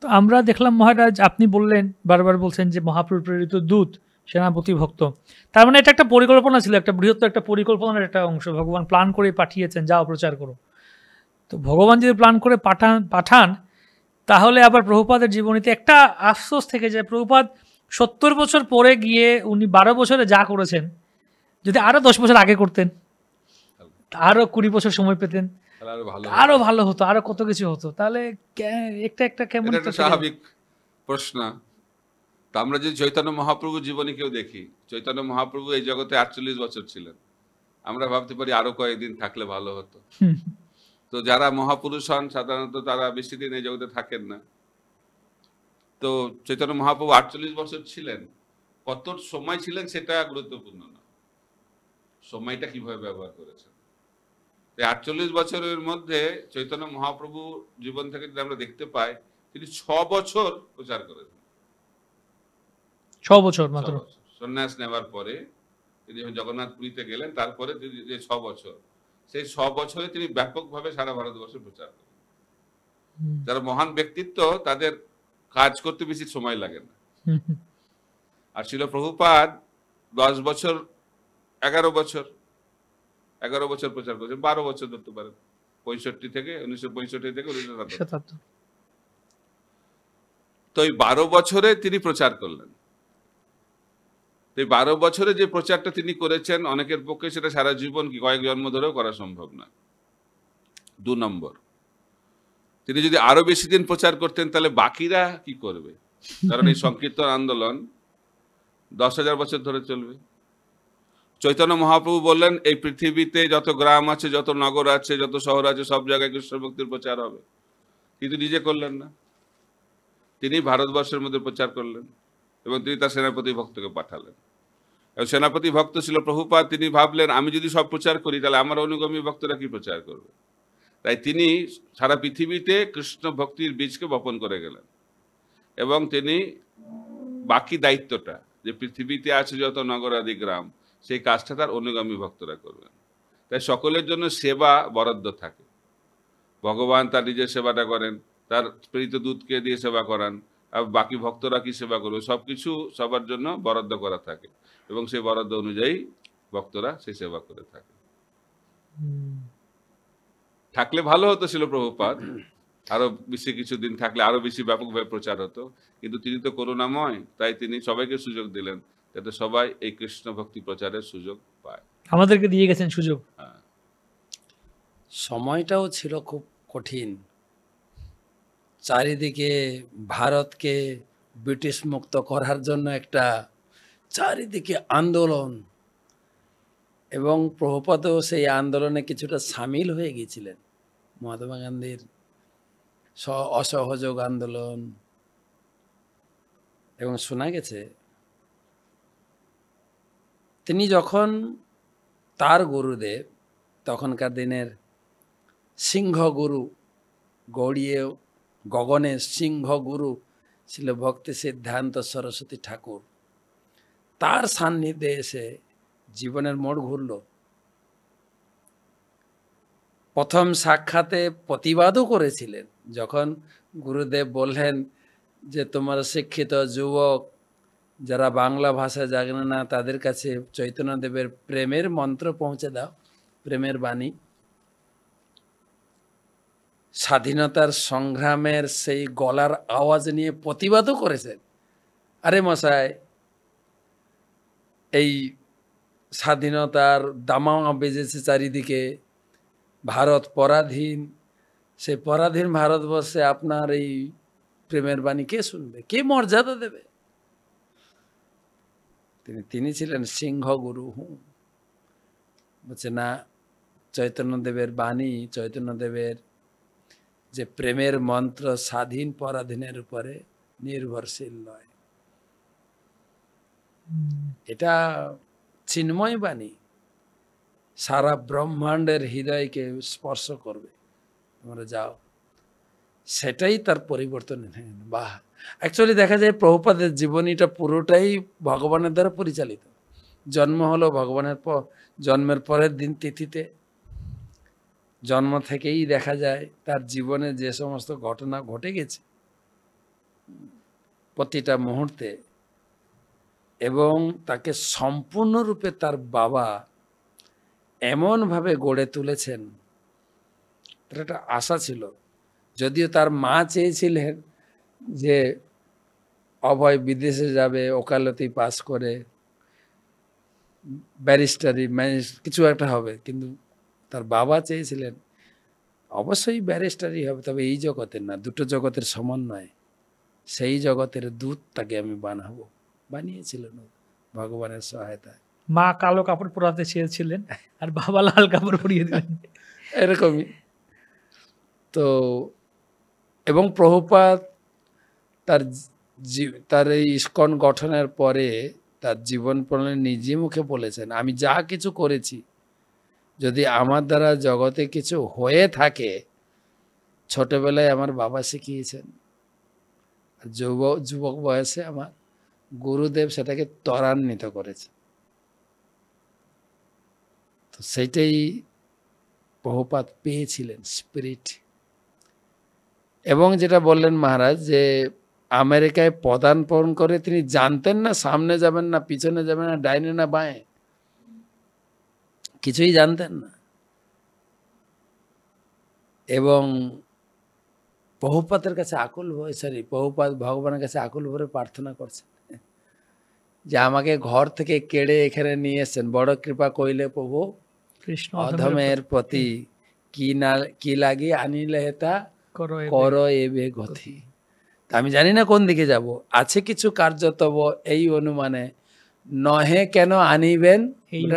তো আমরা দেখলাম মহারাজ, আপনি বললেন, বারবার বলছেন যে মহাপ্রভু প্রেরিত দূত, সেনাপতি ভক্ত। তার মানে এটা একটা পরিকল্পনা ছিল, একটা বৃহত্তর একটা পরিকল্পনার একটা অংশ। ভগবান প্ল্যান করে পাঠিয়েছেন, যাও প্রচার করো। তো ভগবান যদি প্ল্যান করে পাঠান, তাহলে আবার প্রভুপাদের জীবনীতে একটা আফসোস থেকে যায়। প্রভুপাদ 70 বছর পরে গিয়ে উনি 12 বছরে যা করেছেন, যদি আরো 10 বছর আগে করতেন, আরো 20 বছর সময় পেতেন, আরো ভালো হতো, আরো কত কিছু হতো। তাহলে একটা একটা কেমন এটা একটা স্বাভাবিক প্রশ্ন। তো আমরা যদি চৈতন্য মহাপ্রভু জীবনী কেউ দেখি, চৈতন্য মহাপ্রভু এই জগতে 48 বছর ছিলেন। আমরা ভাবতে পারি আরো কয়েকদিন থাকলে ভালো হতো। তো যারা মহাপুরুষ হন সাধারণত তারা বেশি দিন এই জগতে থাকেন না। তো চৈতন্য মহাপ্রভু 48 বছর ছিলেন, কত সময় ছিলেন সেটা গুরুত্বপূর্ণ না, সময়টা কিভাবে ব্যবহার করেছেন। 48 বছরের মধ্যে চৈতন্য মহাপ্রভু জীবন থেকে যদি আমরা দেখতে পাই, তিনি 6 বছর প্রচার করেছেন। 6 বছর মাত্র। সন্ন্যাস নেওয়ার পরে তিনি যখন জগন্নাথপুরীতে গেলেন, তারপরে যে 6 বছর, সেই 6 বছরে তিনি ব্যাপকভাবে সারা ভারতবর্ষে প্রচার করেন। যারা মহান ব্যক্তিত্ব তাদের কাজ করতে বেশি সময় লাগে না। আর ছিল প্রভুপাদ 10 বছর 11 বছর প্রচার করেছেন, 12 বছর ধরতে পারেন, 1965 থেকে 1977। তো এই 12 বছরে তিনি প্রচার করলেন। এই 12 বছরে যে প্রচারটা তিনি করেছেন, অনেকের পক্ষে সেটা সারা জীবন কি কয়েক জন্ম ধরেও করা সম্ভব না। 2 নম্বর, তিনি যদি আরো বেশি দিন প্রচার করতেন তাহলে বাকিরা কি করবে? কারণ এই সংকীর্তন আন্দোলন 10,000 বছর ধরে চলবে। চৈতন্য মহাপ্রভু বললেন, এই পৃথিবীতে যত গ্রাম আছে, যত নগর আছে, যত শহর আছে, সব জায়গায় কৃষ্ণ ভক্তির প্রচার হবে। কিন্তু নিজে করলেন না, তিনি ভারতবর্ষের মধ্যে প্রচার করলেন এবং তিনি তার সেনাপতি ভক্তকে পাঠালেন। এবং সেনাপতি ভক্ত ছিল প্রভুপাদ। তিনি ভাবলেন, আমি যদি সব প্রচার করি তাহলে আমার অনুগামী ভক্তরা কি প্রচার করবে? তাই তিনি সারা পৃথিবীতে কৃষ্ণ ভক্তির বীজকে বপন করে গেলেন এবং তিনি বাকি দায়িত্বটা, যে পৃথিবীতে আছে যত নগরাদি গ্রাম, সেই কাজটা তার অনুগামী ভক্তরা করবেন। তাই সকলের জন্য সেবা বরাদ্দ থাকে। ভগবান তার নিজের সেবাটা করেন, তার প্রেরিত দূতকে দিয়ে সেবা করান, আর বাকি ভক্তরা কি সেবা করবে, সবকিছু সবার জন্য বরাদ্দ করা থাকে এবং সেই বরাদ্দ অনুযায়ী ভক্তরা সেই সেবা করে থাকে। থাকলে ভালো হতো ছিল প্রভুপাদ, আরো বেশি কিছুদিন থাকলে আরো বেশি ব্যাপকভাবে প্রচার হতো। কিন্তু তিনি তো করুণাময়, তাই তিনি সবাইকে সুযোগ দিলেন যাতে সবাই এই কৃষ্ণ ভক্তি প্রচারের সুযোগ পায়। আমাদেরকে দিয়ে গেছেন সুযোগ। সময়টাও ছিল খুব কঠিন। চারিদিকে ভারতকে ব্রিটিশ মুক্ত করার জন্য একটা চারিদিকে আন্দোলন, এবং প্রভুপাদও সেই আন্দোলনে কিছুটা সামিল হয়ে গিয়েছিলেন। মহাত্মা গান্ধীর অসহযোগ আন্দোলন, এবং শোনা গেছে তিনি যখন তার গুরুদেব, তখনকার দিনের সিংহ গুরু, গৌড়ীয় গগনের সিংহ গুরু ছিল ভক্তি সিদ্ধান্ত সরস্বতী ঠাকুর, তার সান্নিধ্যে এসে জীবনের মোড় ঘুরল। প্রথম সাক্ষাতে প্রতিবাদও করেছিলেন, যখন গুরুদেব বললেন যে তোমার শিক্ষিত যুবক যারা বাংলা ভাষা জানে না তাদের কাছে চৈতন্যদেবের প্রেমের মন্ত্র পৌঁছে দাও, প্রেমের বাণী। স্বাধীনতার সংগ্রামের সেই গলার আওয়াজ নিয়ে প্রতিবাদও করেছেন। আরে মশাই, এই স্বাধীনতার দামামা বেজেছে চারিদিকে, ভারত পরাধীন, সেই পরাধীন ভারতবর্ষে আপনার এই প্রেমের বাণী কে শুনবে, কে মর্যাদা দেবে? তিনি ছিলেন সিংহ গুরু। বলছে না, চৈতন্যদেবের বাণী, চৈতন্যদেবের যে প্রেমের মন্ত্র স্বাধীন পরাধীনের উপরে নির্ভরশীল নয়, এটা চিন্ময় বাণী, সারা ব্রহ্মাণ্ডের হৃদয়কে স্পর্শ করবে, তোমরা যাও। সেটাই তার পরিবর্তন। বাহ, অ্যাকচুয়ালি দেখা যায় প্রভুপাদের জীবনীটা পুরোটাই ভগবানের দ্বারা পরিচালিত। জন্ম হলো ভগবানের জন্মের পরের দিন তিথিতে, জন্ম থেকেই দেখা যায় তার জীবনে যে সমস্ত ঘটনা ঘটে গেছে প্রতিটা মুহূর্তে, এবং তাকে সম্পূর্ণরূপে তার বাবা এমনভাবে গড়ে তুলেছেন, তার একটা আশা ছিল। যদিও তার মা চেয়েছিলেন যে অভয় বিদেশে যাবে, ওকালতি পাস করে ব্যারিস্টারি কিছু একটা হবে, কিন্তু তার বাবা চেয়েছিলেন অবশ্যই ব্যারিস্টারি হবে, তবে এই জগতের না, দুটো জগতের সমন্বয়, সেই জগতের দূত তাকে আমি বানাবো। বানিয়েছিলেন ভগবানের সহায়তায়। মা কালো কাপড় পরাতে চেয়েছিলেন আর বাবা লাল কাপড় পরিয়ে দিলেন। এরকমই তো। এবং প্রভুপাদ তার এই ইস্কন গঠনের পরে তার জীবন প্রণালী নিজে মুখে বলেছেন, আমি যা কিছু করেছি, যদি আমার দ্বারা জগতে কিছু হয়ে থাকে, ছোটবেলায় আমার বাবা শিখিয়েছেন, আর যুবক বয়সে আমার গুরুদেব সেটাকে ত্বরান্বিত করেছে। তো সেইটাই প্রভুপাদ পেয়েছিলেন, স্পিরিট। এবং যেটা বললেন মহারাজ, যে আমেরিকায় পদার্পণ করে তিনি জানতেন না সামনে যাবেন না পিছনে যাবেন না ডাইনে না বাঁয়ে, কিছুই জানতেন না। এবং প্রভুপাদের কাছে প্রভুপাদ ভগবানের কাছে আকুল ভরে প্রার্থনা করছেন যে আমাকে ঘর থেকে কেড়ে এখানে নিয়ে এসেছেন, বড় কৃপা কইলে প্রভু কৃষ্ণ অধমের প্রতি কি লাগি আনিলে হেতা কর এবে গতি। আমি জানি না কোন দিকে যাব, আছে কিছু কার্য তব এই অনুমানে, নহে কেন আনিবেন,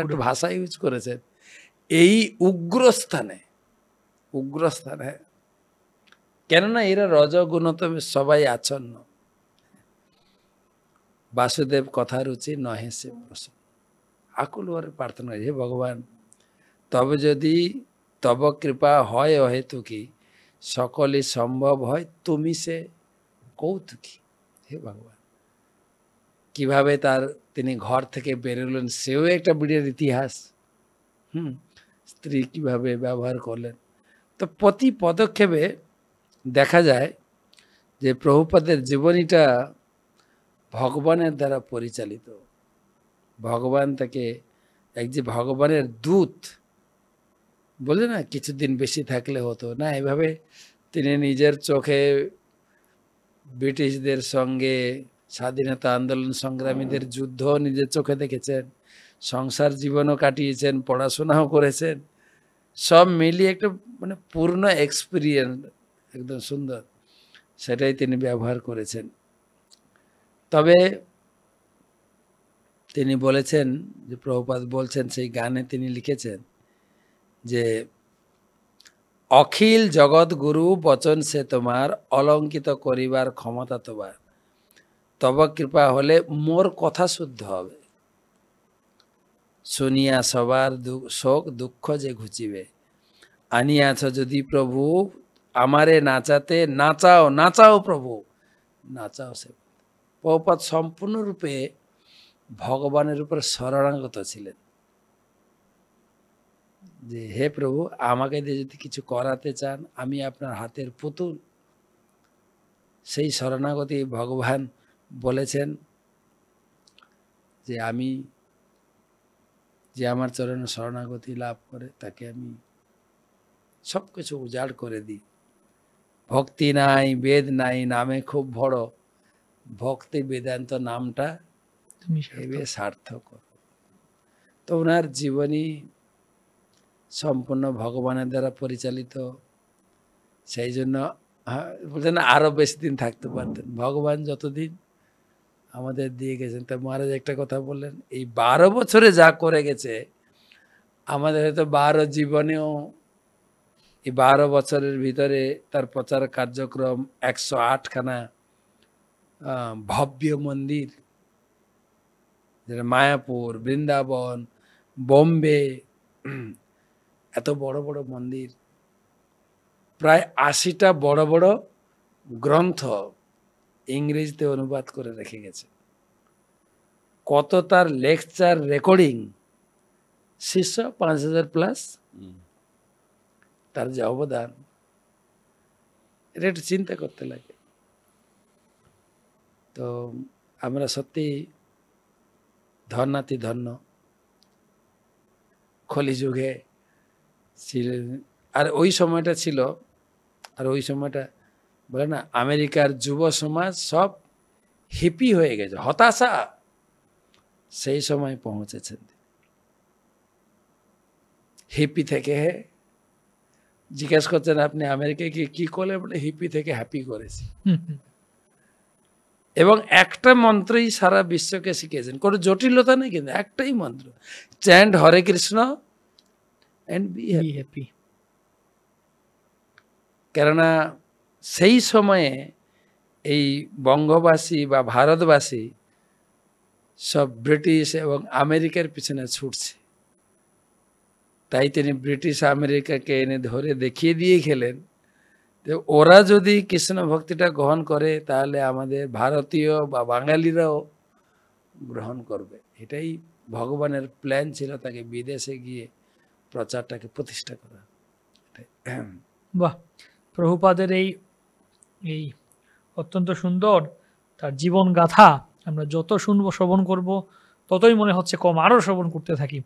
একটা ভাষা ইউজ করেছেন, এই উগ্রস্থানে। কেননা এরা রজগুণত সবাই আচ্ছন্ন। বাসুদেব কথা রুচি নহে সে প্রশ্ন। আকুল ভরে প্রার্থনা, হে ভগবান, তবে যদি তব কৃপা হয় অহেতুকি, সকলই সম্ভব হয় তুমি সে কৌতুকী। হে ভগবান, কিভাবে তিনি ঘর থেকে বেরোলেন সেও একটা বিড়ের ইতিহাস। স্ত্রী কিভাবে ব্যবহার করলেন। তো প্রতি পদক্ষেপে দেখা যায় যে প্রভুপাদের জীবনীটা ভগবানের দ্বারা পরিচালিত। ভগবান তাকে যে ভগবানের দূত বলে না, কিছুদিন বেশি থাকলে হতো না, এভাবে তিনি নিজের চোখে ব্রিটিশদের সঙ্গে স্বাধীনতা আন্দোলন সংগ্রামীদের যুদ্ধ নিজের চোখে দেখেছেন, সংসার জীবনও কাটিয়েছেন, পড়াশোনাও করেছেন, সব মিলিয়ে একটা পূর্ণ এক্সপিরিয়েন্স, একদম সুন্দর, সেটাই তিনি ব্যবহার করেছেন। তবে তিনি বলেছেন, যে প্রভুপাদ বলছেন, সেই গানে তিনি লিখেছেন যে অখিল জগৎ গুরু বচন সে তোমার, অলঙ্কিত করিবার ক্ষমতা তোমার, তব কৃপা হলে মোর কথা শুদ্ধ হবে, শুনিয়া সবার শোক দুঃখ যে ঘুচিবে, আনিয়াছ যদি প্রভু আমারে নাচাতে, নাচাও প্রভু, নাচাও সে। প্রভুপাদ সম্পূর্ণরূপে ভগবানের উপর শরণাগত ছিলেন, যে হে প্রভু, আমাকে দিয়ে যদি কিছু করাতে চান, আমি আপনার হাতের পুতুল। সেই শরণাগতি ভগবান বলেছেন যে যে আমার চরণে শরণাগতি লাভ করে তাকে আমি সব কিছু উজাড় করে দিই। ভক্তি নাই বেদ নাই, নামে খুব বড়, ভক্তি বেদান্ত নামটা তুমি সার্থক। তো ওনার জীবনী সম্পূর্ণ ভগবানের দ্বারা পরিচালিত। সেই জন্য বলছেন আরো বেশি দিন থাকতে পারতেন, ভগবান যতদিন আমাদের দিয়ে গেছেন। তা মহারাজ একটা কথা বললেন, এই 12 বছরে যা করে গেছে, আমাদের হয়তো 12 জীবনেও এই 12 বছরের ভিতরে তার প্রচার কার্যক্রম, 108খানা ভব্য মন্দির, যেটা মায়াপুর, বৃন্দাবন, বোম্বে, এত বড় বড় মন্দির, প্রায় 80টা বড় বড় গ্রন্থ ইংরেজিতে অনুবাদ করে রেখে গেছে। কত তার লেকচার রেকর্ডিং, শিষ্য 5000+, তার যে অবদান, এটা একটু চিন্তা করতে লাগে। তো আমরা সত্যি ধন্যাতি ধন্য, কলিযুগে আর ওই সময়টা ছিল, আর ওই সময়টা বলে না আমেরিকার যুব সমাজ সব হিপি হয়ে গেছে, হতাশা, সেই সময় পৌঁছেছেন। হিপি থেকে জিজ্ঞেস করছেন আপনি আমেরিকায় কি করলেন, বলে হিপি থেকে হ্যাপি করেছি। এবং একটা মন্ত্রই সারা বিশ্বকে শিখিয়েছেন, কোনো জটিলতা নেই, কিন্তু একটাই মন্ত্র, chant Hare Krishna and be happy. কেননা সেই সময়ে এই বঙ্গবাসী বা ভারতবাসী সব ব্রিটিশ এবং আমেরিকার পিছনে ছুটছে, তাই তিনি ব্রিটিশ আমেরিকাকে এনে ধরে দেখিয়ে দিয়ে গেলেন যে ওরা যদি কৃষ্ণ ভক্তিটা গ্রহণ করে তাহলে আমাদের ভারতীয় বা বাঙালিরাও গ্রহণ করবে। এটাই ভগবানের প্ল্যান ছিল, তাকে বিদেশে গিয়ে প্রচারটাকে প্রতিষ্ঠা করা। বাহ, প্রভুপাদের এই এই অত্যন্ত সুন্দর তার জীবন গাথা আমরা যত শুনবো, শ্রবণ করব, ততই মনে হচ্ছে কম, আরো শ্রবণ করতে থাকি।